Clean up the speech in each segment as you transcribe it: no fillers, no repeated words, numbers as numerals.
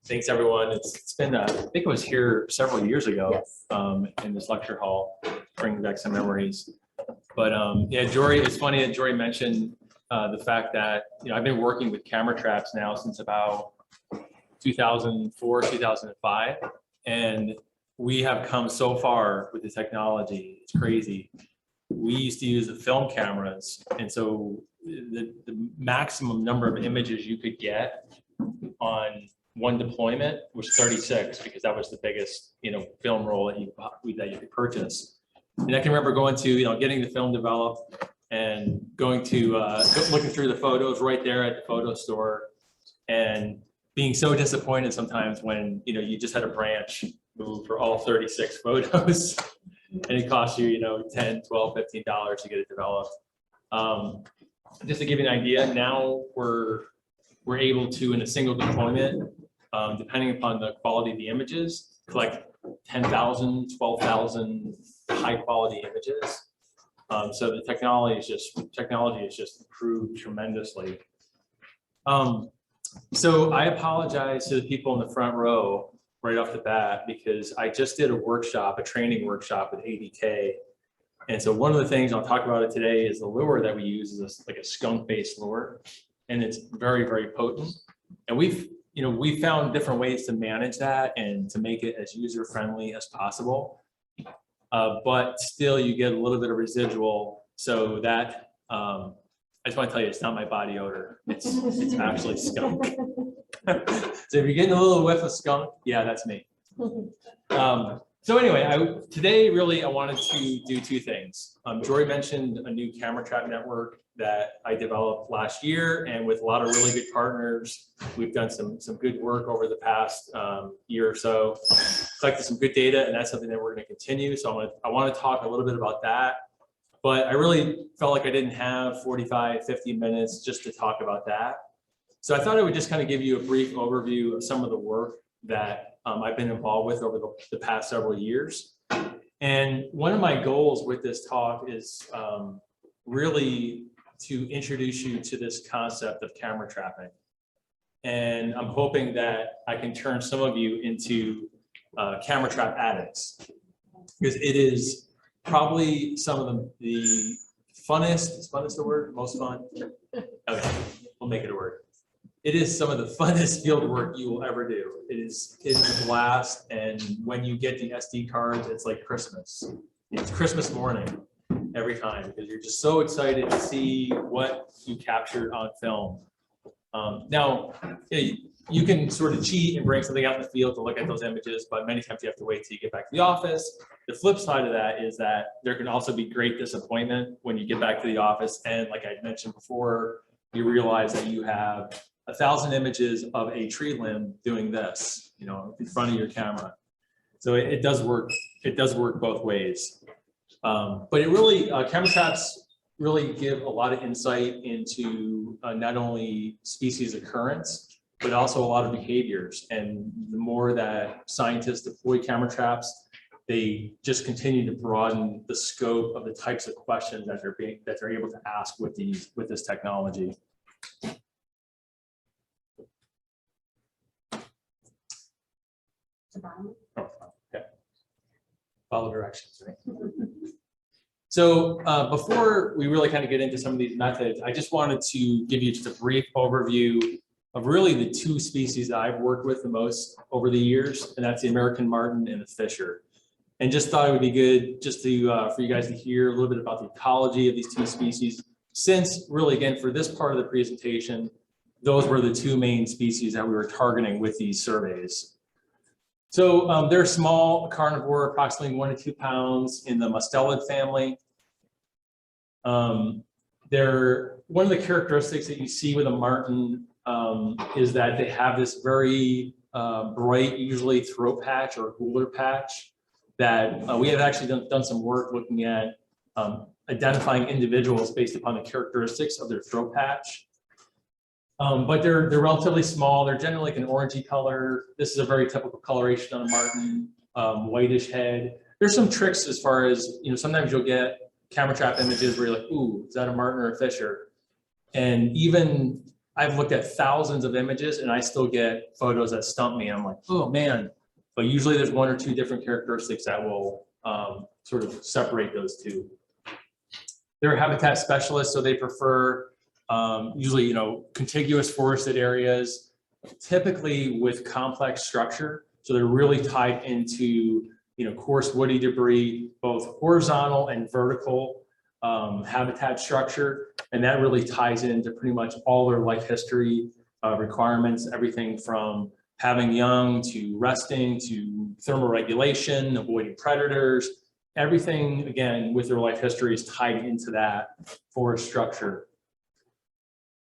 Thanks, everyone. It's been, I think it was here several years ago. Yes. In this lecture hall, bringing back some memories. But yeah, Jory, it's funny that Jory mentioned the fact that, I've been working with camera traps now since about 2004, 2005. And we have come so far with the technology. It's crazy. We used to use the film cameras. And so the maximum number of images you could get on one deployment was 36, because that was the biggest, film roll that you could purchase. And I can remember going to, getting the film developed and going to looking through the photos right there at the photo store, and being so disappointed sometimes when you just had a branch move for all 36 photos, and it cost you $10, $12, $15 to get it developed. Just to give you an idea, now we're able to, in a single deployment, depending upon the quality of the images, collect 10,000, 12,000 high quality images. So the technology is just improved tremendously. So I apologize to the people in the front row right off the bat, because I just did a training workshop with ADK. And so one of the things I'll talk about it today is the lure that we use is like a skunk-based lure, and it's very, very potent. And we found different ways to manage that and to make it as user-friendly as possible. But still, you get a little bit of residual. So that I just want to tell you, it's not my body odor. It's actually skunk. So if you're getting a little whiff of skunk, yeah, that's me. So anyway, today really I wanted to do two things. Jory mentioned a new camera trap network that I developed last year, and with a lot of really good partners, we've done some good work over the past year or so, collected some good data, and that's something that we're going to continue. So I want to talk a little bit about that, but I really felt like I didn't have 45, 50 minutes just to talk about that. So I thought I would just kind of give you a brief overview of some of the work that I've been involved with over the past several years. And one of my goals with this talk is really to introduce you to this concept of camera trapping. And I'm hoping that I can turn some of you into camera trap addicts, because it is probably some of the funnest, is funnest the word? Most fun? Okay, we'll make it a word. It is some of the funnest field work you will ever do. It's a blast, and when you get the SD cards, it's like Christmas. It's Christmas morning every time, because you're just so excited to see what you captured on film. Now, you can sort of cheat and bring something out in the field to look at those images, but many times you have to wait till you get back to the office. The flip side of that is that there can also be great disappointment when you get back to the office, and like I mentioned before, you realize that you have 1,000 images of a tree limb doing this, in front of your camera. So it does work. It does work both ways. But it really, camera traps really give a lot of insight into not only species occurrence, but also a lot of behaviors. And the more that scientists deploy camera traps, they just continue to broaden the scope of the types of questions that they're able to ask with this technology. Oh, okay. Follow directions, right? So before we really kind of get into some of these methods, I just wanted to give you just a brief overview of really the two species that I've worked with the most over the years, and that's the American marten and the fisher. And just thought it would be good just to for you guys to hear a little bit about the ecology of these two species, since really, again, for this part of the presentation, those were the two main species that we were targeting with these surveys. So they're small carnivore, approximately 1 to 2 pounds, in the mustelid family. They're one of the characteristics that you see with a marten is that they have this very bright, usually throat patch or gular patch that we have actually done some work looking at identifying individuals based upon the characteristics of their throat patch. But they're relatively small. They're generally like an orangey color. This is a very typical coloration on a marten, whitish head. There's some tricks as far as, sometimes you'll get camera trap images where you're like, ooh, is that a marten or a fisher? And even I've looked at thousands of images and I still get photos that stump me. I'm like, oh man. But usually there's one or two different characteristics that will sort of separate those two. They're habitat specialists, so they prefer usually, you know, contiguous forested areas, typically with complex structure. So they're really tied into, you know, coarse woody debris, both horizontal and vertical habitat structure. And that really ties into pretty much all their life history requirements, everything from having young to resting to thermal regulation, avoiding predators, everything, again, with their life history is tied into that forest structure.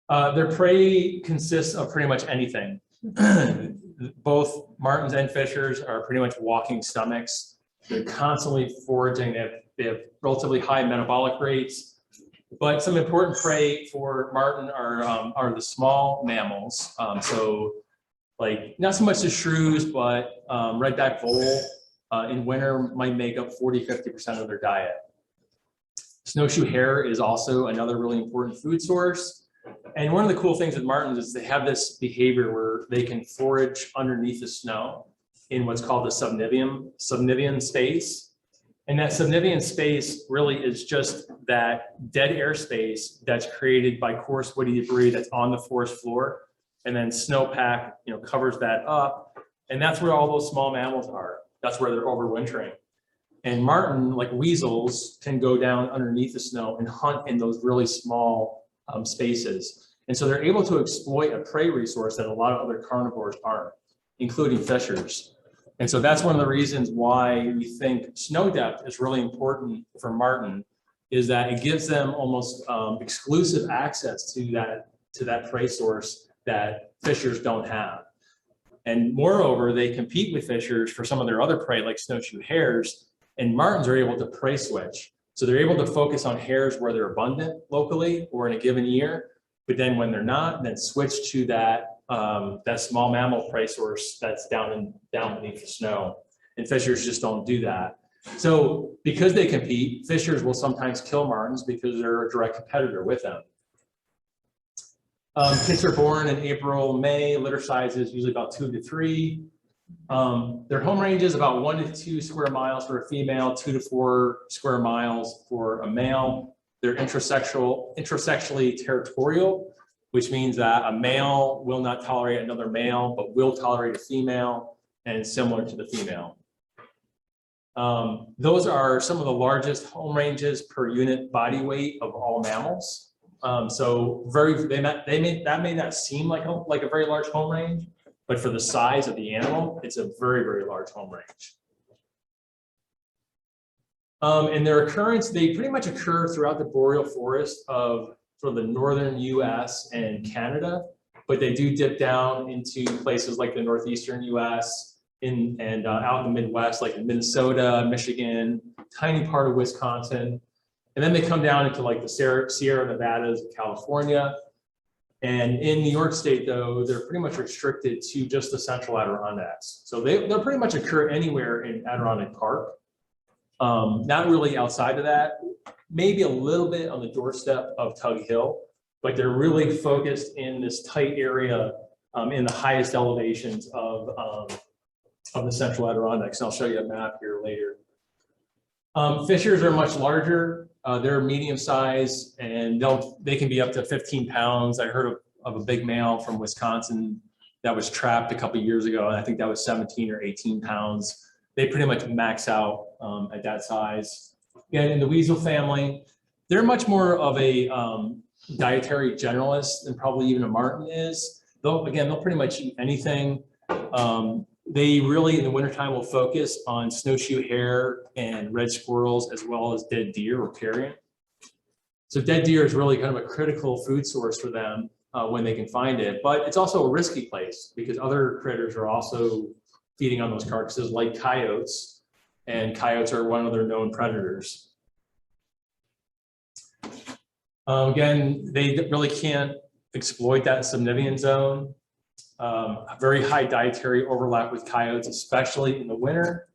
Their prey consists of pretty much anything. Both martens and fishers are pretty much walking stomachs. They're constantly foraging. They have relatively high metabolic rates. But some important prey for marten are the small mammals. So like not so much the shrews, but red-backed vole in winter might make up 40–50% of their diet. Snowshoe hare is also another really important food source. And one of the cool things with martens is they have this behavior where they can forage underneath the snow in what's called the subnivean space. And that subnivean space really is just that dead air space that's created by coarse woody debris that's on the forest floor. And then snowpack, you know, covers that up. And that's where all those small mammals are. That's where they're overwintering. And marten, like weasels, can go down underneath the snow and hunt in those really small spaces. And so they're able to exploit a prey resource that a lot of other carnivores aren't, including fishers. And so that's one of the reasons why we think snow depth is really important for marten, is that it gives them almost exclusive access to that prey source that fishers don't have. And moreover, they compete with fishers for some of their other prey like snowshoe hares, and martens are able to prey switch. So they're able to focus on hares where they're abundant locally or in a given year, but then when they're not, then switch to that small mammal prey source that's down beneath the snow. And fishers just don't do that. So because they compete, fishers will sometimes kill martens because they're a direct competitor with them. Kits are born in April, May. Litter size is usually about 2 to 3. Their home range is about 1 to 2 square miles for a female, 2 to 4 square miles for a male. They're intersexually territorial, which means that a male will not tolerate another male, but will tolerate a female, and similar to the female. Those are some of the largest home ranges per unit body weight of all mammals. So that may not seem like a very large home range, but for the size of the animal, it's a very, very large home range. And their occurrence, they pretty much occur throughout the boreal forest of sort of the northern US and Canada, but they do dip down into places like the northeastern US and out in the Midwest, like in Minnesota, Michigan, tiny part of Wisconsin. And then they come down into like the Sierra Nevadas of California. And in New York State, though, they're pretty much restricted to just the central Adirondacks. So they'll pretty much occur anywhere in Adirondack Park. Not really outside of that, maybe a little bit on the doorstep of Tug Hill, but they're really focused in this tight area in the highest elevations of the central Adirondacks. And I'll show you a map here later. Fishers are much larger. They're medium size, and they can be up to 15 pounds. I heard of a big male from Wisconsin that was trapped a couple of years ago, and I think that was 17 or 18 pounds. They pretty much max out at that size. Again, in the weasel family, they're much more of a dietary generalist than probably even a marten is. They'll pretty much eat anything. They really, in the wintertime, will focus on snowshoe hare and red squirrels, as well as dead deer or carrion. So dead deer is really kind of a critical food source for them when they can find it, but it's also a risky place because other critters are also feeding on those carcasses, like coyotes, and coyotes are one of their known predators. Again, they really can't exploit that subnivean zone. A very high dietary overlap with coyotes, especially in the winter.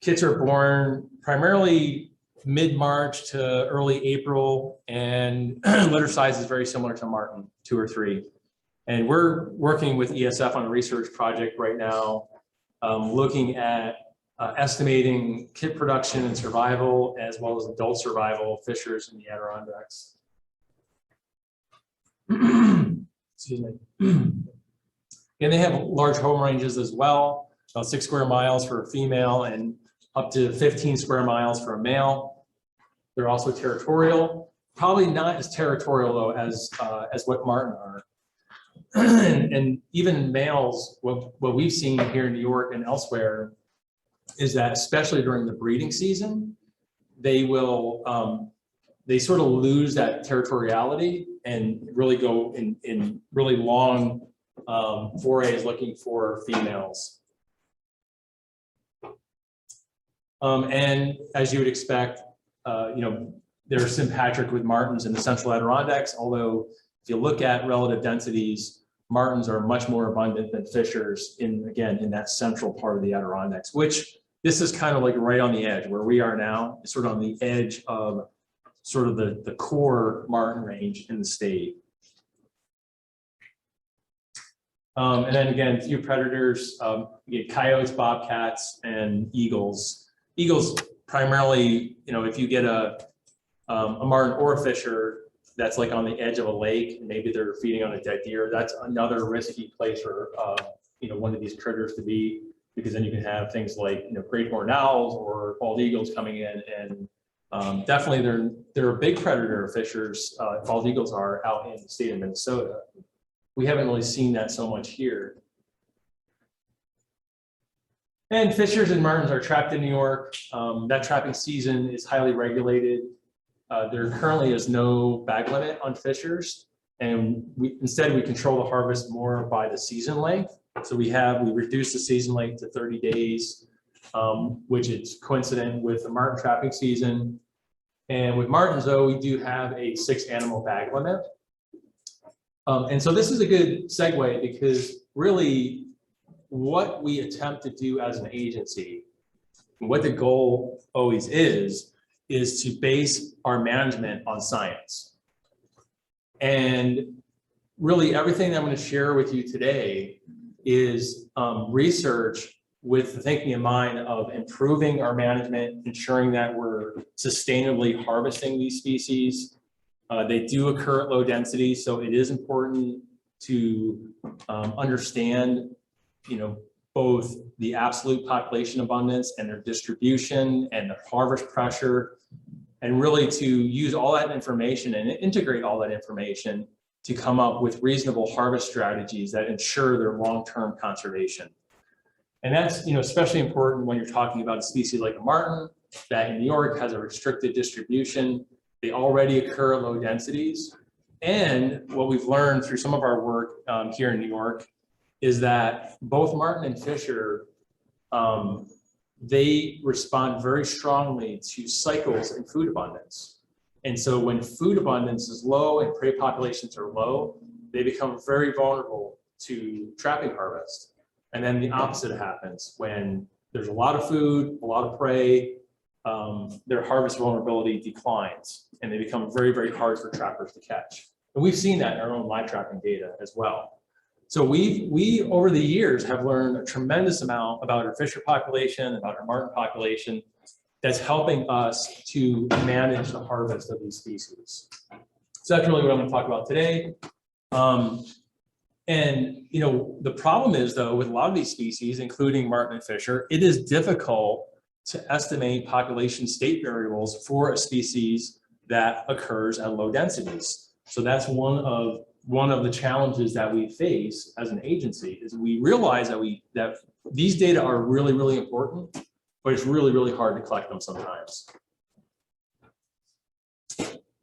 Kits are born primarily mid-March to early April, and litter size is very similar to marten, 2 or 3. And we're working with ESF on a research project right now, looking at estimating kit production and survival, as well as adult survival of fishers in the Adirondacks. Excuse me. And they have large home ranges as well, about 6 square miles for a female and up to 15 square miles for a male. They're also territorial, probably not as territorial though as what marten are. And even males, what we've seen here in New York and elsewhere is that especially during the breeding season, they will they sort of lose that territoriality and really go in really long forays looking for females. And as you would expect, you know, they're sympatric with martens in the central Adirondacks, although if you look at relative densities, martens are much more abundant than fishers again, in that central part of the Adirondacks, which this is kind of like right on the edge where we are now, sort of on the edge of sort of the core marten range in the state. And then again, a few predators, you get coyotes, bobcats, and eagles. Eagles primarily, you know, if you get a marten or a fisher that's like on the edge of a lake, and maybe they're feeding on a dead deer, that's another risky place for you know, one of these critters to be, because then you can have things like, you know, great horned owls or bald eagles coming in, and definitely they're a big predator of fishers. Bald eagles are out in the state of Minnesota. We haven't really seen that so much here. And fishers and martens are trapped in New York. That trapping season is highly regulated. There currently is no bag limit on fishers, and instead we control the harvest more by the season length. So we reduce the season length to 30 days, which is coincident with the marten trapping season. And with martens, though, we do have a 6-animal bag limit. And so this is a good segue, because really what we attempt to do as an agency, what the goal always is to base our management on science. And really everything that I'm going to share with you today is research with the thinking in mind of improving our management, ensuring that we're sustainably harvesting these species. They do occur at low density, so it is important to understand, you know, both the absolute population abundance and their distribution and the harvest pressure, and really to use all that information and integrate all that information to come up with reasonable harvest strategies that ensure their long-term conservation. And that's, you know, especially important when you're talking about a species like a marten that in New York has a restricted distribution. They already occur at low densities. And what we've learned through some of our work here in New York is that both marten and fisher, they respond very strongly to cycles in food abundance. And so when food abundance is low and prey populations are low, they become very vulnerable to trapping harvest. And then the opposite happens when there's a lot of food, a lot of prey, their harvest vulnerability declines, and they become very, very hard for trappers to catch. And we've seen that in our own live trapping data as well. So we over the years have learned a tremendous amount about our fisher population, about our marten population, that's helping us to manage the harvest of these species. So that's really what I'm going to talk about today. And you know, the problem is, though, with a lot of these species, including marten and fisher, it is difficult to estimate population state variables for a species that occurs at low densities. So that's one of the challenges that we face as an agency, is we realize that these data are really, really important, but it's really, really hard to collect them sometimes.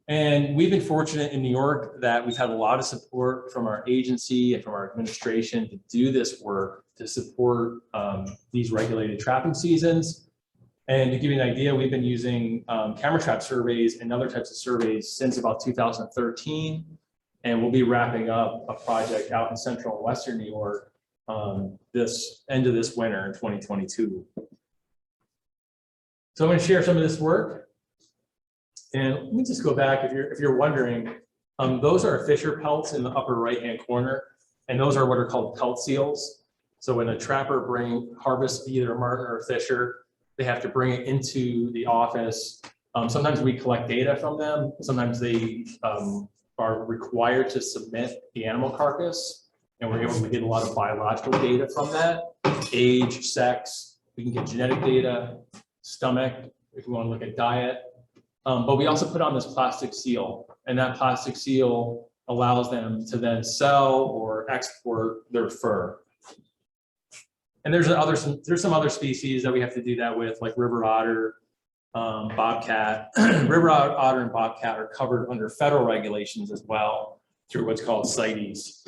And we've been fortunate in New York that we've had a lot of support from our agency and from our administration to do this work to support these regulated trapping seasons. And to give you an idea, we've been using camera trap surveys and other types of surveys since about 2013. And we'll be wrapping up a project out in central and western New York this end of this winter in 2022. So I'm going to share some of this work. And let me just go back, if you're wondering, those are fisher pelts in the upper right-hand corner, and those are what are called pelt seals. So when a trapper harvests either a marten or a fisher, they have to bring it into the office. Sometimes we collect data from them. Sometimes they are required to submit the animal carcass, and we're able to get a lot of biological data from that. Age, sex, we can get genetic data, stomach, if we want to look at diet. But we also put on this plastic seal, and that plastic seal allows them to then sell or export their fur. And there's some other species that we have to do that with, like river otter, bobcat. River otter and bobcat are covered under federal regulations as well through what's called CITES.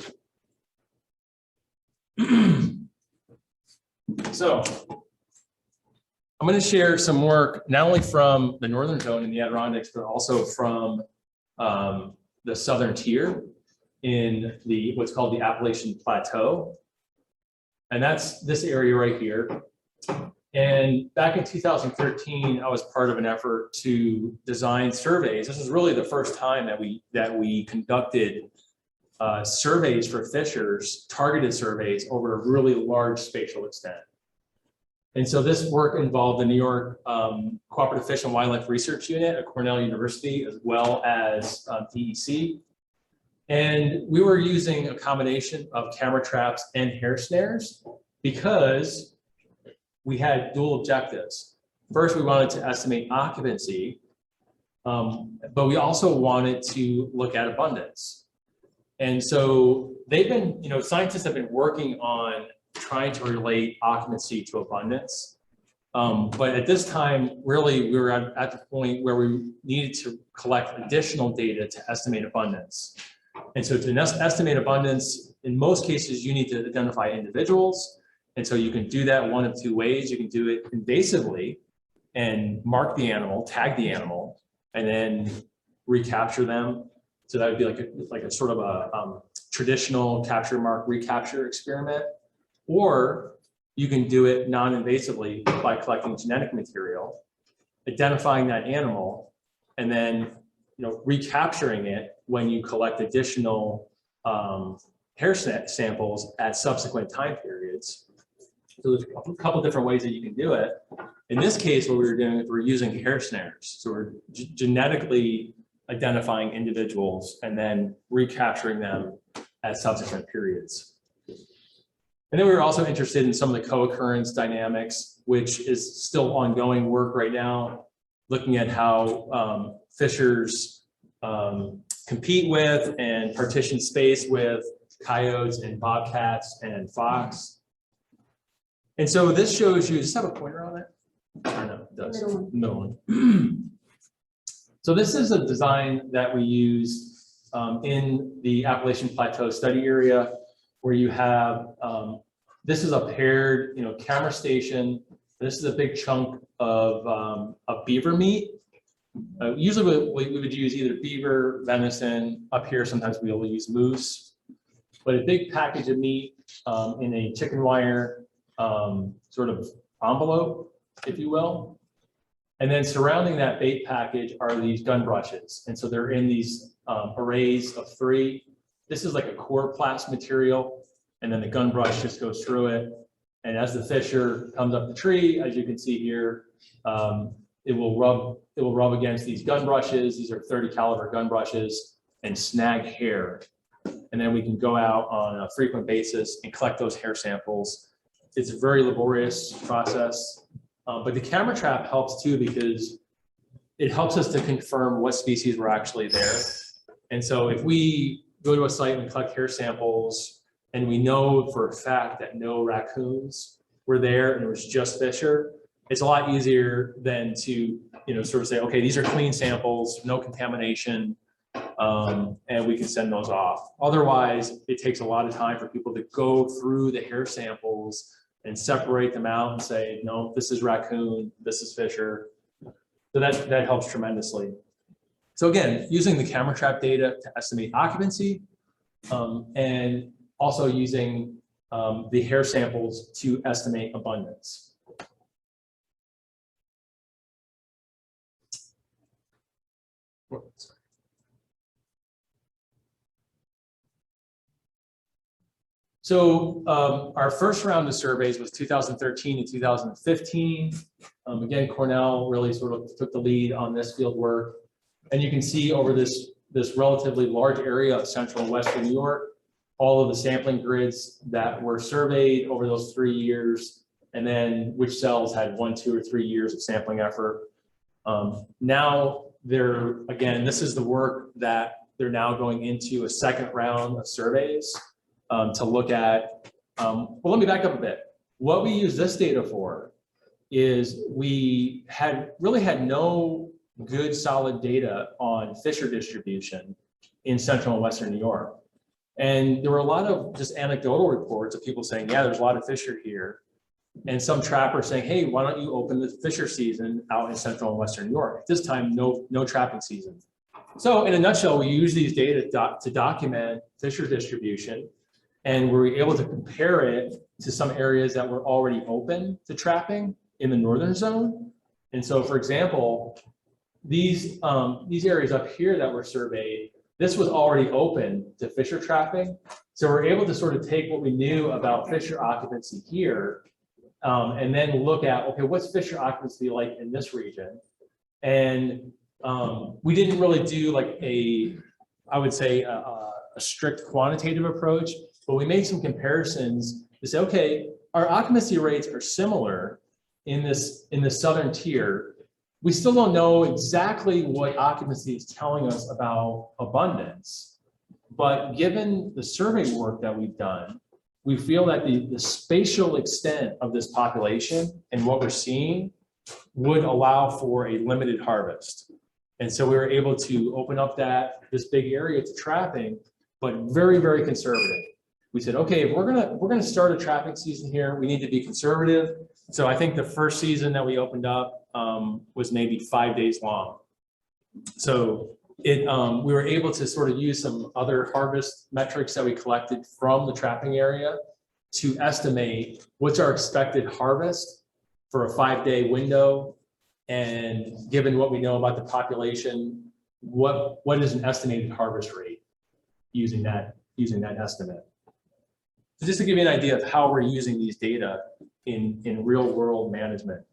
So I'm going to share some work not only from the northern zone in the Adirondacks, but also from the southern tier in what's called the Appalachian Plateau. And that's this area right here. And back in 2013, I was part of an effort to design surveys. This is really the first time that we conducted surveys for fishers, targeted surveys over a really large spatial extent. And so this work involved the New York Cooperative Fish and Wildlife Research Unit at Cornell University, as well as DEC. And we were using a combination of camera traps and hair snares because we had dual objectives. First, we wanted to estimate occupancy, but we also wanted to look at abundance. And so scientists have been working on trying to relate occupancy to abundance. But at this time, really, we were at the point where we needed to collect additional data to estimate abundance. And so to estimate abundance, in most cases, you need to identify individuals. And so you can do that one of two ways. You can do it invasively and mark the animal, tag the animal, and then recapture them. So that would be like a sort of a traditional capture, mark, recapture experiment. Or you can do it non-invasively by collecting genetic material, identifying that animal, and then recapturing it when you collect additional hair samples at subsequent time periods. So there's a couple different ways that you can do it. In this case, what we were doing is we're using hair snares. So we're genetically identifying individuals and then recapturing them at subsequent periods. And then we were also interested in some of the co-occurrence dynamics, which is still ongoing work right now, looking at how fishers compete with and partition space with coyotes and bobcats and fox. And so this shows you, does this have a pointer on it? Or no, it does. Middle one. So this is a design that we use in the Appalachian Plateau study area, where you have, this is a paired, camera station. This is a big chunk of beaver meat. Usually we would use either beaver, venison. Up here, sometimes we will use moose. But a big package of meat in a chicken wire sort of envelope, if you will. And then surrounding that bait package are these gun brushes. And so they're in these arrays of 3. This is like a coroplast material, and then the gun brush just goes through it. And as the fisher comes up the tree, as you can see here, it will rub against these gun brushes. These are 30 caliber gun brushes, and snag hair. And then we can go out on a frequent basis and collect those hair samples. It's a very laborious process, but the camera trap helps too, because it helps us to confirm what species were actually there. And so if we go to a site and collect hair samples, and we know for a fact that no raccoons were there and it was just fisher, it's a lot easier than to sort of say, okay, these are clean samples, no contamination, and we can send those off. Otherwise, it takes a lot of time for people to go through the hair samples and separate them out and say, no, this is raccoon, this is fisher. So that helps tremendously. So again, using the camera trap data to estimate occupancy, and also using the hair samples to estimate abundance. So our first round of surveys was 2013 to 2015. Again, Cornell really sort of took the lead on this field work. And you can see over this relatively large area of central and western New York, all of the sampling grids that were surveyed over those 3 years, and then which cells had 1, 2, or 3 years of sampling effort. Now again, this is the work that they're now going into a second round of surveys to look at. Well, let me back up a bit. What we use this data for is we really had no good solid data on Fisher distribution in central and western New York. And there were a lot of just anecdotal reports of people saying, yeah, there's a lot of Fisher here. And some trappers saying, hey, why don't you open the Fisher season out in central and western New York? At this time, no trapping season. So in a nutshell, we use these data to document Fisher distribution, and we're able to compare it to some areas that were already open to trapping in the northern zone. And so, for example, these areas up here that were surveyed, this was already open to Fisher trapping. So we're able to sort of take what we knew about Fisher occupancy here and then look at, okay, what's Fisher occupancy like in this region? And we didn't really do like I would say a strict quantitative approach, but we made some comparisons to say, okay, our occupancy rates are similar in the southern tier. We still don't know exactly what occupancy is telling us about abundance, but given the survey work that we've done, we feel that the spatial extent of this population and what we're seeing would allow for a limited harvest. And so we were able to open up this big area to trapping, but very, very conservative. We said, okay, if we're gonna start a trapping season here, we need to be conservative. So I think the first season that we opened up was maybe 5 days long. So we were able to sort of use some other harvest metrics that we collected from the trapping area to estimate what's our expected harvest for a 5-day window. And given what we know about the population, what is an estimated harvest rate using that estimate? So just to give you an idea of how we're using these data in real world management.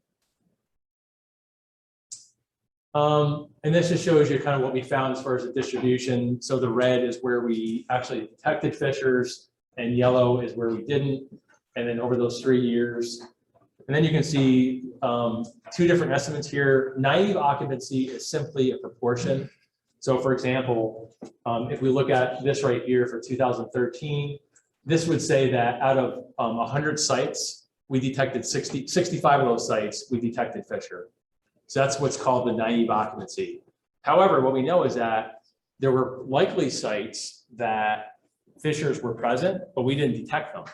And this just shows you kind of what we found as far as the distribution. So the red is where we actually detected Fishers, and yellow is where we didn't. And then over those 3 years, and then you can see 2 different estimates here. Naive occupancy is simply a proportion. So for example, if we look at this right here for 2013, this would say that out of 100 sites, we detected 65 of those sites, we detected Fisher. So that's what's called the naive occupancy. However, what we know is that there were likely sites that Fishers were present, but we didn't detect them.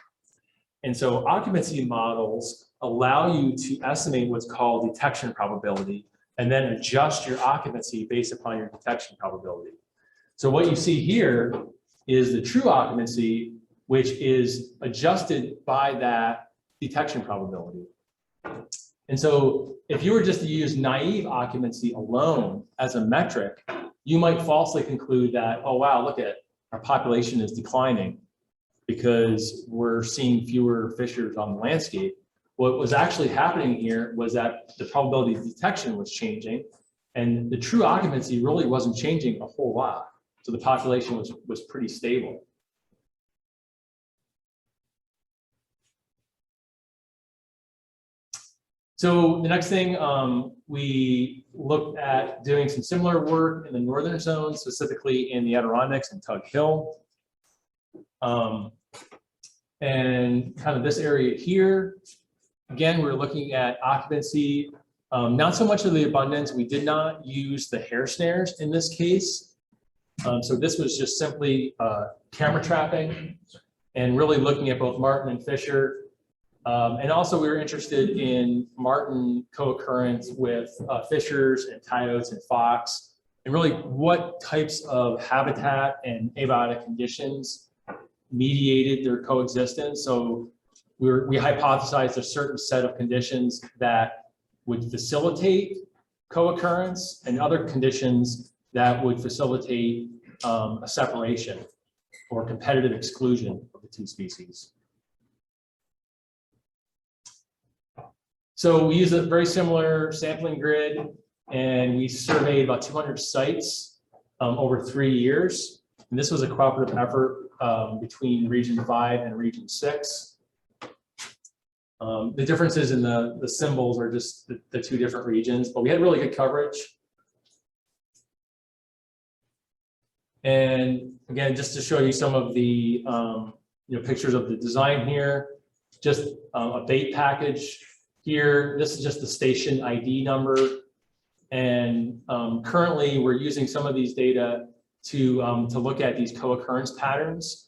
And so occupancy models allow you to estimate what's called detection probability and then adjust your occupancy based upon your detection probability. So what you see here is the true occupancy, which is adjusted by that detection probability. And so if you were just to use naive occupancy alone as a metric, you might falsely conclude that, oh, wow, look at our population is declining because we're seeing fewer Fishers on the landscape. What was actually happening here was that the probability of detection was changing, and the true occupancy really wasn't changing a whole lot. So the population was pretty stable. So the next thing, we looked at doing some similar work in the northern zone, specifically in the Adirondacks and Tug Hill. And kind of this area here, again, we're looking at occupancy, not so much of the abundance. We did not use the hair snares in this case. So this was just simply camera trapping and really looking at both marten and Fisher. And also we were interested in marten co-occurrence with Fishers and coyotes and fox, and really what types of habitat and abiotic conditions mediated their coexistence. So we hypothesized a certain set of conditions that would facilitate co-occurrence and other conditions that would facilitate a separation or competitive exclusion of the two species. So we use a very similar sampling grid, and we surveyed about 200 sites over 3 years. And this was a cooperative effort between Region 5 and Region 6. The differences in the symbols are just the two different regions, but we had really good coverage. And again, just to show you some of the pictures of the design here, just a bait package here. This is just the station ID number. And currently we're using some of these data to look at these co-occurrence patterns.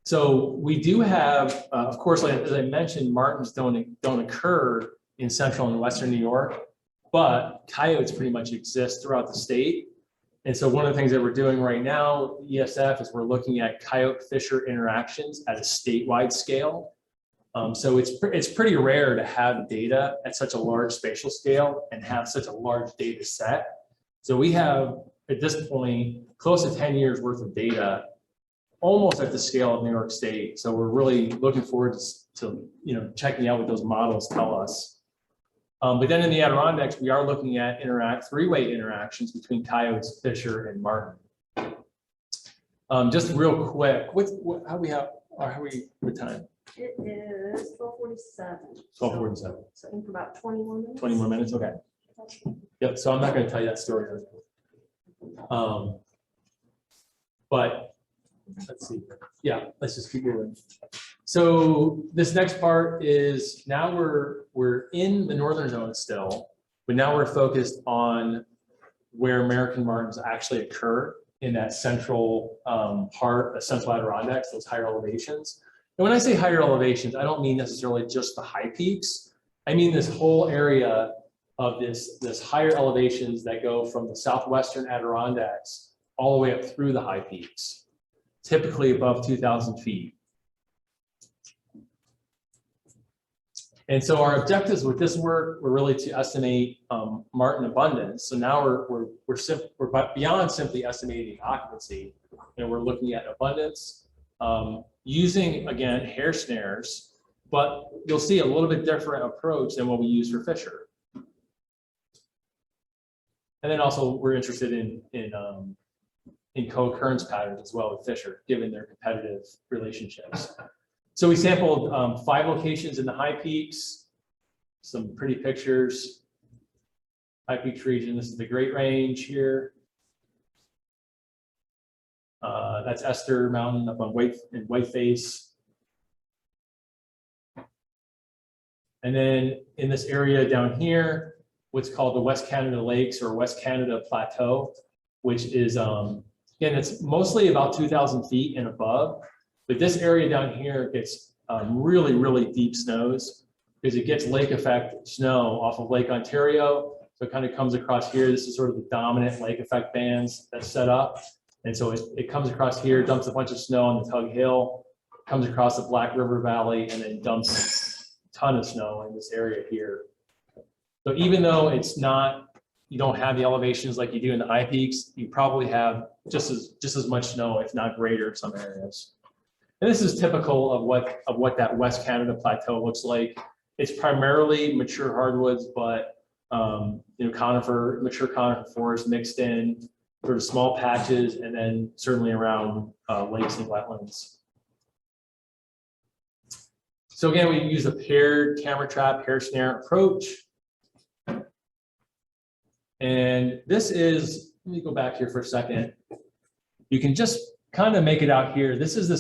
So we do have, of course, like, as I mentioned, martens don't occur in central and western New York, but coyotes pretty much exist throughout the state. And so one of the things that we're doing right now, ESF, is we're looking at Coyote-Fisher interactions at a statewide scale. So it's pretty rare to have data at such a large spatial scale and have such a large data set. So we have, at this point, close to 10 years worth of data, almost at the scale of New York State. So we're really looking forward to checking out what those models tell us. But then in the Adirondacks, we are looking at three-way interactions between coyotes, fisher, and marten. Just real quick, how are we with time? It is 12:47. 12:47. So in about 20 more minutes. 20 more minutes, okay. Yep, so I'm not gonna tell you that story. But let's see. Yeah, let's just keep moving. So this next part is now we're in the northern zone still, but now we're focused on where American martens actually occur in that central part, the central Adirondacks, those higher elevations. And when I say higher elevations, I don't mean necessarily just the high peaks. I mean this whole area of this higher elevations that go from the southwestern Adirondacks all the way up through the high peaks, typically above 2,000 feet. And so our objectives with this work were really to estimate marten abundance. So now we're beyond simply estimating occupancy, and we're looking at abundance using, again, hair snares, but you'll see a little bit different approach than what we use for fisher. And then also we're interested in co-occurrence patterns as well with fisher, given their competitive relationships. So we sampled 5 locations in the high peaks, some pretty pictures. High Peaks region, this is the Great Range here. That's Esther Mountain up on Whiteface. And then in this area down here, what's called the West Canada Lakes or West Canada Plateau, which is, again, it's mostly about 2,000 feet and above. But this area down here gets really, really deep snows because it gets lake effect snow off of Lake Ontario. So it kind of comes across here. This is sort of the dominant lake effect bands that's set up. And so it comes across here, dumps a bunch of snow on the Tug Hill, comes across the Black River Valley, and then dumps a ton of snow in this area here. So even though it's not, you don't have the elevations like you do in the high peaks, you probably have just as much snow, if not greater in some areas. And this is typical of what that West Canada Plateau looks like. It's primarily mature hardwoods, but mature conifer forest mixed in, sort of small patches, and then certainly around lakes and wetlands. So again, we use a paired camera trap hair snare approach. And this is, let me go back here for a second. You can just kind of make it out here. This is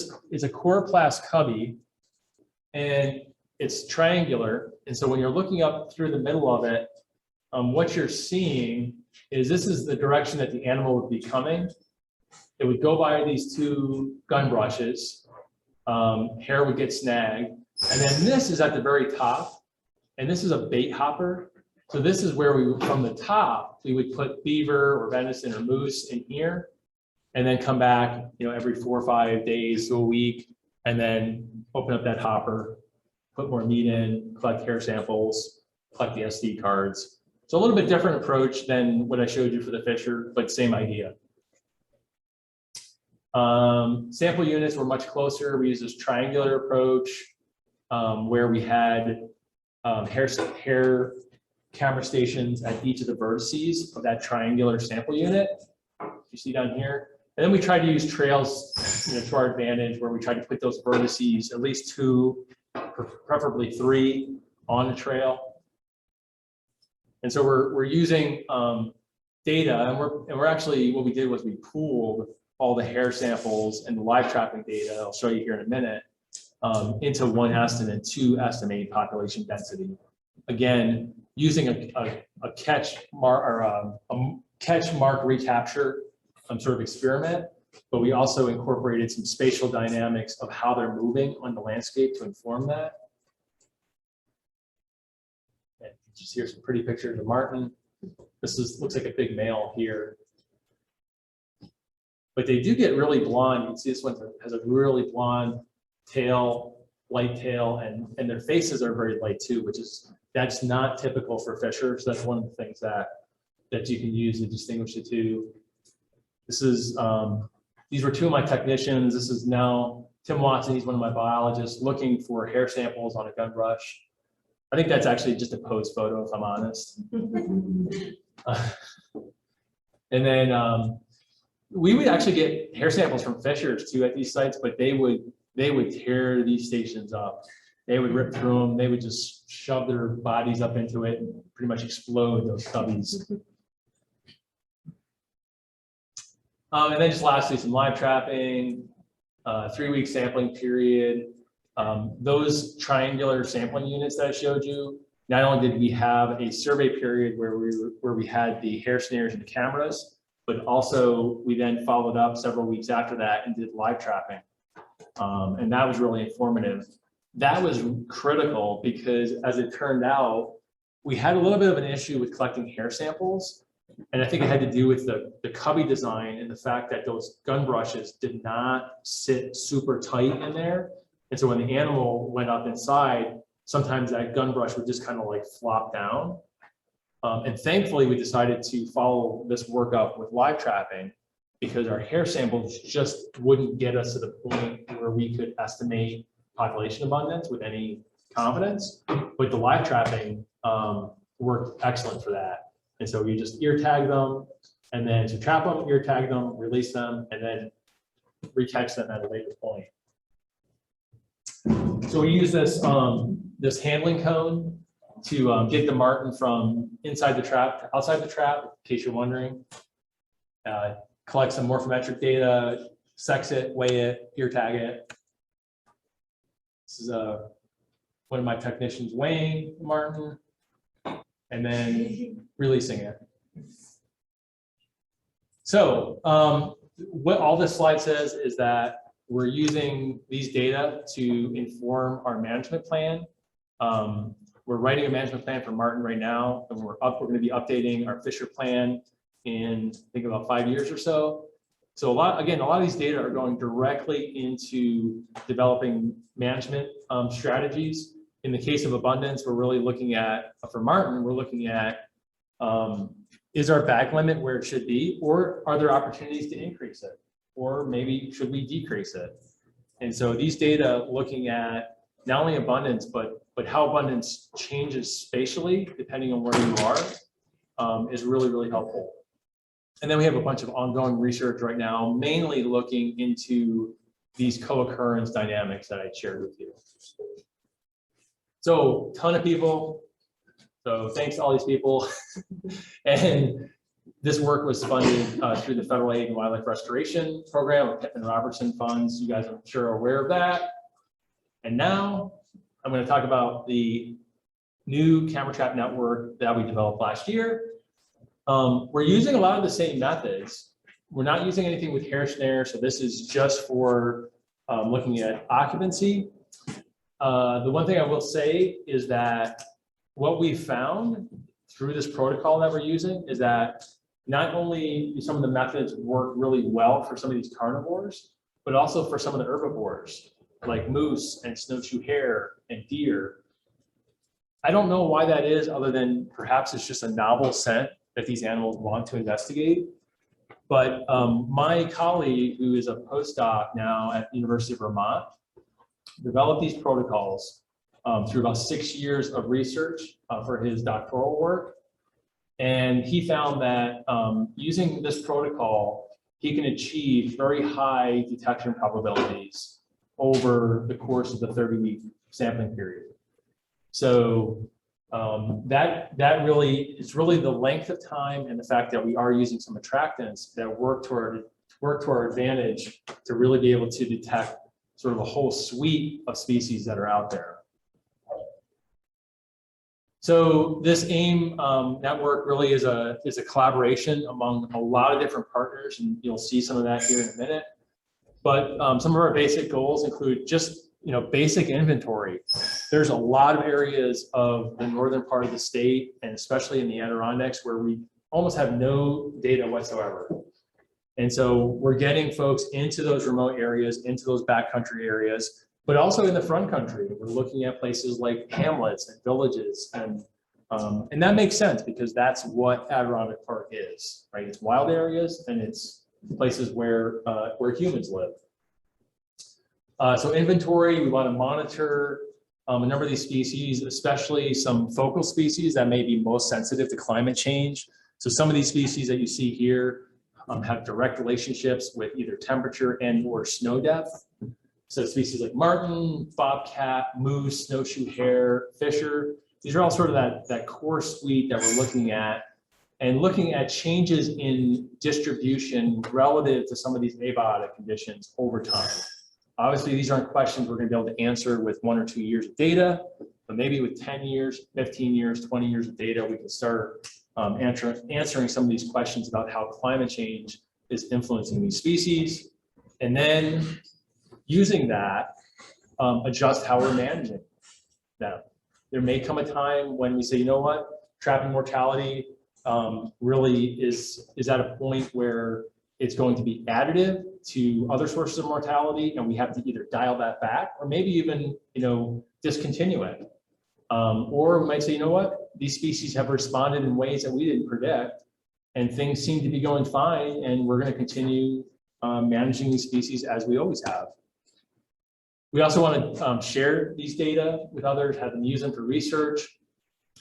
a coroplast cubby, and it's triangular. And so when you're looking up through the middle of it, what you're seeing is this is the direction that the animal would be coming. It would go by these 2 gun brushes. Hair would get snagged. And then this is at the very top, and this is a bait hopper. So this is where from the top, we would put beaver or venison or moose in here, and then come back, every 4 or 5 days to a week, and then open up that hopper, put more meat in, collect hair samples, collect the SD cards. So a little bit different approach than what I showed you for the fisher, but same idea. Sample units were much closer. We used this triangular approach where we had hair camera stations at each of the vertices of that triangular sample unit. You see down here. And then we tried to use trails, to our advantage, where we tried to put those vertices, at least 2, preferably 3, on the trail. And so we're using data, and we're actually, what we did was we pooled all the hair samples and the live trapping data, I'll show you here in a minute, into one estimate to estimate population density. Again, using a catch mark recapture sort of experiment, but we also incorporated some spatial dynamics of how they're moving on the landscape to inform that. And just here's some pretty pictures of marten. This looks like a big male here. But they do get really blonde. You can see this one has a really blonde tail, light tail, and their faces are very light too, that's not typical for Fisher. So that's one of the things that you can use to distinguish the two. This is, these were 2 of my technicians. This is now Tim Watson, he's one of my biologists, looking for hair samples on a gun brush. I think that's actually just a pose photo, if I'm honest. And then we would actually get hair samples from Fishers too at these sites, but they would tear these stations up. They would rip through them. They would just shove their bodies up into it and pretty much explode those stubbies. And then just lastly, some live trapping, 3-week sampling period. Those triangular sampling units that I showed you, not only did we have a survey period where we had the hair snares and the cameras, but also we then followed up several weeks after that and did live trapping. And that was really informative. That was critical because, as it turned out, we had a little bit of an issue with collecting hair samples. And I think it had to do with the cubby design and the fact that those gun brushes did not sit super tight in there. And so when the animal went up inside, sometimes that gun brush would just kind of like flop down. And thankfully, we decided to follow this workup with live trapping because our hair samples just wouldn't get us to the point where we could estimate population abundance with any confidence. But the live trapping worked excellent for that. And so you just ear tag them, and then to trap them, ear tag them, release them, and then recatch them at a later point. So we use this this handling cone to get the marten from inside the trap to outside the trap, in case you're wondering. Collect some morphometric data, sex it, weigh it, ear tag it. This is one of my technicians weighing the marten and then releasing it. So what all this slide says is that we're using these data to inform our management plan. We're writing a management plan for marten right now, and we're going to be updating our Fisher plan in, I think, about 5 years or so. So a lot of these data are going directly into developing management strategies. In the case of abundance, we're really looking at, for marten, we're looking at, is our bag limit where it should be, or are there opportunities to increase it? Or maybe should we decrease it? And so these data looking at not only abundance, but how abundance changes spatially, depending on where you are, is really, really helpful. And then we have a bunch of ongoing research right now, mainly looking into these co-occurrence dynamics that I shared with you. So a ton of people. So thanks to all these people. And this work was funded through the Federal Aid and Wildlife Restoration Program, or Pittman Robertson funds. You guys, I'm sure, are aware of that. And now I'm going to talk about the new camera trap network that we developed last year. We're using a lot of the same methods. We're not using anything with hair snare, so this is just for looking at occupancy. The one thing I will say is that what we found through this protocol that we're using is that not only do some of the methods work really well for some of these carnivores, but also for some of the herbivores like moose and snowshoe hare and deer. I don't know why that is, other than perhaps it's just a novel scent that these animals want to investigate. But my colleague, who is a postdoc now at the University of Vermont, developed these protocols through about 6 years of research for his doctoral work. And he found that using this protocol, he can achieve very high detection probabilities over the course of the 30-week sampling period. So that really is really the length of time and the fact that we are using some attractants that work to our advantage to really be able to detect sort of a whole suite of species that are out there. So this AIM network really is a collaboration among a lot of different partners, and you'll see some of that here in a minute. But some of our basic goals include just basic inventory. There's a lot of areas of the northern part of the state, and especially in the Adirondacks, where we almost have no data whatsoever. And so we're getting folks into those remote areas, into those backcountry areas, but also in the front country. We're looking at places like hamlets and villages, and that makes sense because that's what Adirondack Park is, right? It's wild areas and it's places where humans live. So inventory, we want to monitor a number of these species, especially some focal species that may be most sensitive to climate change. So some of these species that you see here have direct relationships with either temperature and/or snow depth. So species like marten, bobcat, moose, snowshoe hare, fisher, these are all sort of that core suite that we're looking at, and looking at changes in distribution relative to some of these abiotic conditions over time. Obviously, these aren't questions we're going to be able to answer with 1 or 2 years of data, but maybe with 10 years, 15 years, 20 years of data, we can start answering some of these questions about how climate change is influencing these species. And then using that, adjust how we're managing them. There may come a time when we say, you know what, trapping mortality really is at a point where it's going to be additive to other sources of mortality, and we have to either dial that back or maybe even discontinue it. Or we might say, you know what, these species have responded in ways that we didn't predict, and things seem to be going fine, and we're going to continue managing these species as we always have. We also want to share these data with others, have them use them for research,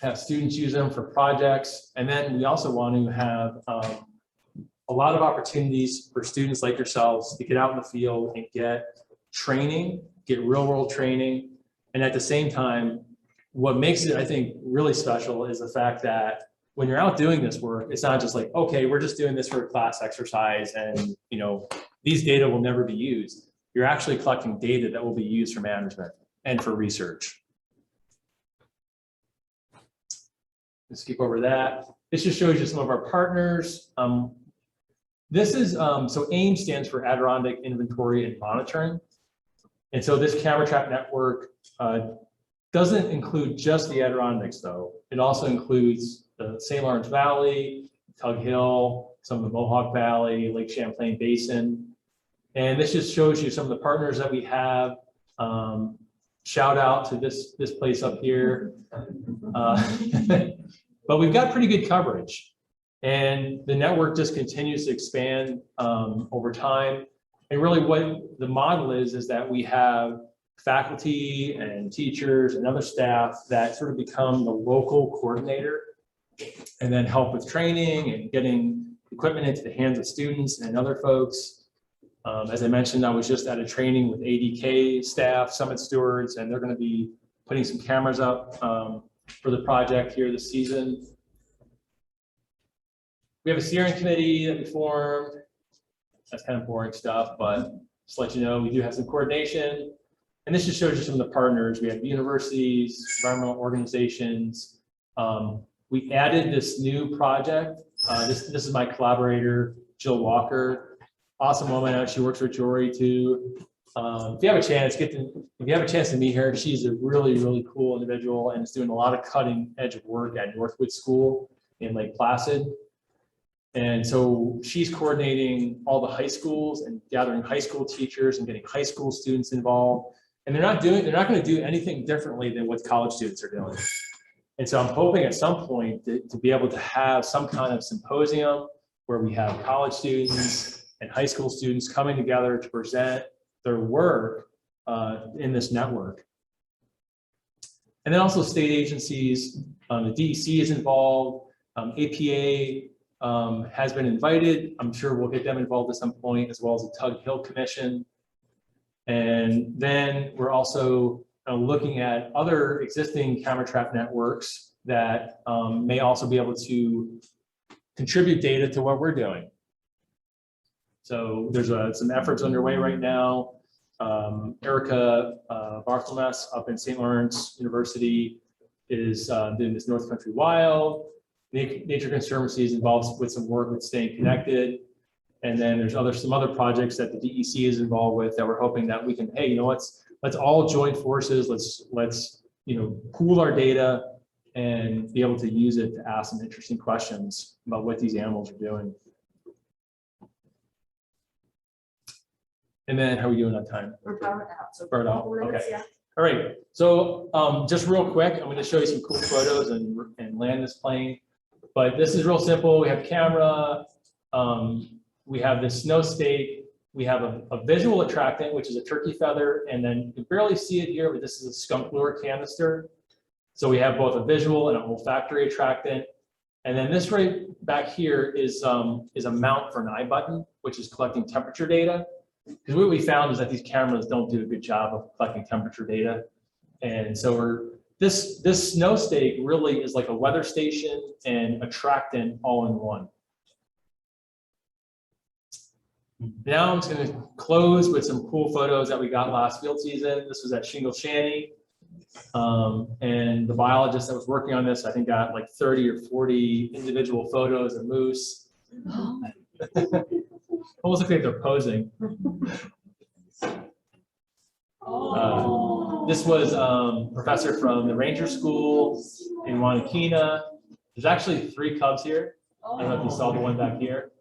have students use them for projects, and then we also want to have a lot of opportunities for students like yourselves to get out in the field and get training, get real-world training, and at the same time, what makes it, I think, really special is the fact that when you're out doing this work, it's not just like, okay, we're just doing this for a class exercise and these data will never be used. You're actually collecting data that will be used for management and for research. Let's skip over that. This just shows you some of our partners. This is, so AIM stands for Adirondack Inventory and Monitoring. And so this camera trap network doesn't include just the Adirondacks though. It also includes the St. Lawrence Valley, Tug Hill, some of the Mohawk Valley, Lake Champlain Basin. And this just shows you some of the partners that we have. Shout out to this place up here. But we've got pretty good coverage. And the network just continues to expand over time. And really what the model is that we have faculty and teachers and other staff that sort of become the local coordinator and then help with training and getting equipment into the hands of students and other folks. As I mentioned, I was just at a training with ADK staff, Summit stewards, and they're going to be putting some cameras up for the project here this season. We have a steering committee that we formed. That's kind of boring stuff, but just to let you know, we do have some coordination. And this just shows you some of the partners. We have universities, environmental organizations. We added this new project. This is my collaborator, Jill Walker. Awesome woman. She works with Jory too. If you have a chance, to meet her, she's a really, really cool individual and is doing a lot of cutting edge work at Northwood School in Lake Placid. And so she's coordinating all the high schools and gathering high school teachers and getting high school students involved. And they're not going to do anything differently than what college students are doing. And so I'm hoping at some point to be able to have some kind of symposium where we have college students and high school students coming together to present their work in this network. And then also state agencies, the DEC is involved, APA has been invited. I'm sure we'll get them involved at some point, as well as the Tug Hill Commission. And then we're also looking at other existing camera trap networks that may also be able to contribute data to what we're doing. So there's some efforts underway right now. Erica Barthelmess up in St. Lawrence University is doing this North Country Wild. Nature Conservancy is involved with some work with Staying Connected. And then there's some other projects that the DEC is involved with that we're hoping that we can, hey, you know, let's all join forces. Let's pool our data and be able to use it to ask some interesting questions about what these animals are doing. And then how are we doing on time? We're powered out. So Burn out. minutes, Okay. yeah. All right. So just real quick, I'm going to show you some cool photos and land this plane. But this is real simple. We have camera. We have this snow stake. We have a visual attractant, which is a turkey feather. And then you can barely see it here, but this is a skunk lure canister. So we have both a visual and an olfactory attractant. And then this right back here is a mount for an eye button, which is collecting temperature data. Because what we found is that these cameras don't do a good job of collecting temperature data. And so this snow stake really is like a weather station and attractant all in one. Now I'm just going to close with some cool photos that we got last field season. This was at Shingle Shanty. And the biologist that was working on this, I think, got like 30 or 40 individual photos of moose. Almost look like they're posing. This was a professor from the Ranger School in Wanakina. There's actually 3 cubs here. I don't know if you saw the one back here.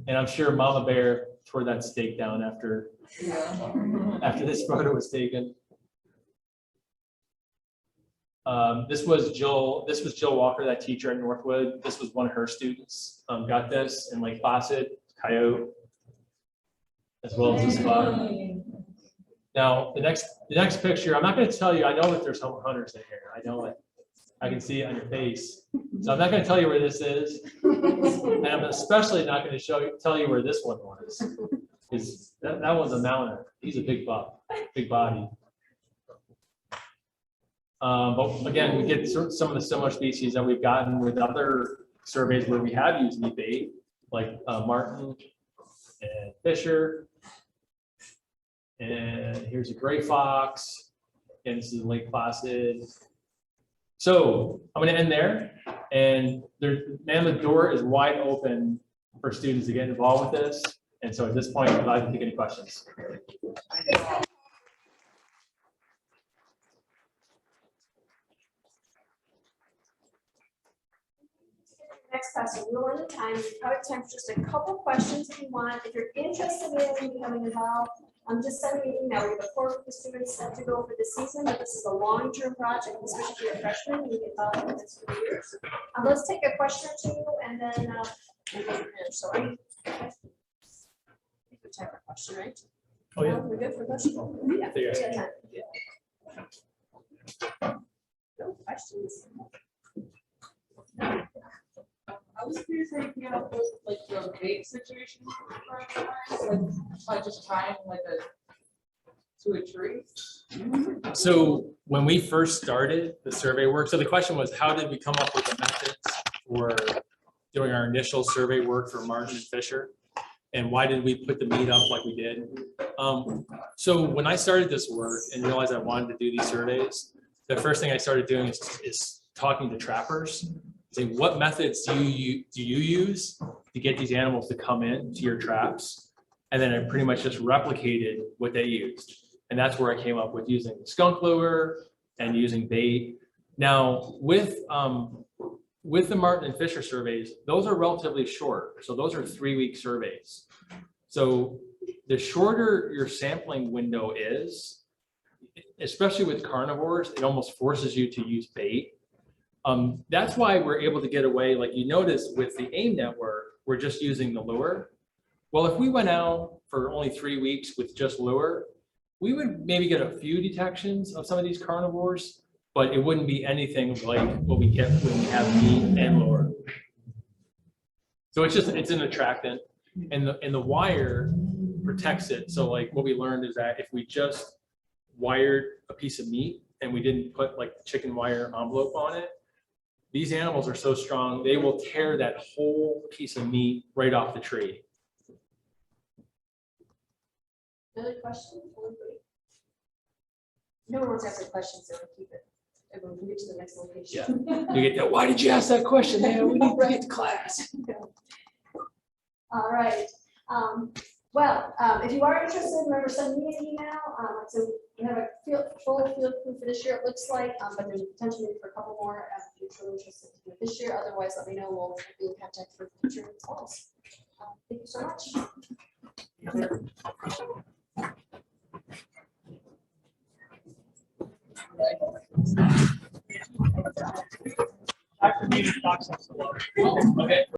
And I'm sure Mama Bear tore that stake down after this photo was taken. This was Jill Walker, that teacher at Northwood. This was one of her students. Got this in Lake Placid, Coyote, as well as this spot. Now the next picture, I'm not going to tell you. I know that there's some hunters in here. I know it. I can see it on your face. So I'm not going to tell you where this is, and I'm especially not going to tell you where this one was, because that one's a mounter. He's a big buck, big body. But again, we get some of the similar species that we've gotten with other surveys where we have used meat bait, like marten and fisher. And here's a gray fox, and this is Lake Placid. So I'm going to end there, and the door is wide open for students to get involved with this. And so at this point, I'd like to take any questions. Next class, we're running time. We probably have time for just a couple questions if you want. If you're interested in becoming involved, just send me an email. We have a core group of students set to go for the season, but this is a long-term project, especially if you're a freshman. You get involved with this for years. Let's take a question or two, and then we'll go from there. So I think we type a question, right? Oh yeah. We're good for questions. Yeah. Yeah. We got time. No questions. I was curious how you came up with like the bait situation, like by just tying like to a tree. So when we first started the survey work, so the question was, how did we come up with the methods for doing our initial survey work for marten and fisher? And why did we put the meat up like we did? So when I started this work and realized I wanted to do these surveys, the first thing I started doing is talking to trappers, saying, what methods do you use to get these animals to come in to your traps? And then I pretty much just replicated what they used. And that's where I came up with using the skunk lure and using bait. Now with the marten and fisher surveys, those are relatively short. So those are 3-week surveys. So the shorter your sampling window is, especially with carnivores, it almost forces you to use bait. That's why we're able to get away, like you notice with the AIM network, we're just using the lure. Well, if we went out for only 3 weeks with just lure, we would maybe get a few detections of some of these carnivores, but it wouldn't be anything like what we get when we have meat and lure. So it's an attractant, and the wire protects it. So like what we learned is that if we just wired a piece of meat and we didn't put like the chicken wire envelope on it, these animals are so strong, they will tear that whole piece of meat right off the tree. Another question? No one wants to ask a question, so we'll keep it. Everyone can get to the next location. You get that, why did you ask that question, man? We need to get to class. All right. If you are interested, remember send me an email. So we have a full field crew for this year, it looks like, but there's potential maybe for a couple more if you're truly interested to do it this year. Otherwise, let me know. We'll be in contact for future calls. Thank you so much. Dr. Mead talks us a lot. Okay.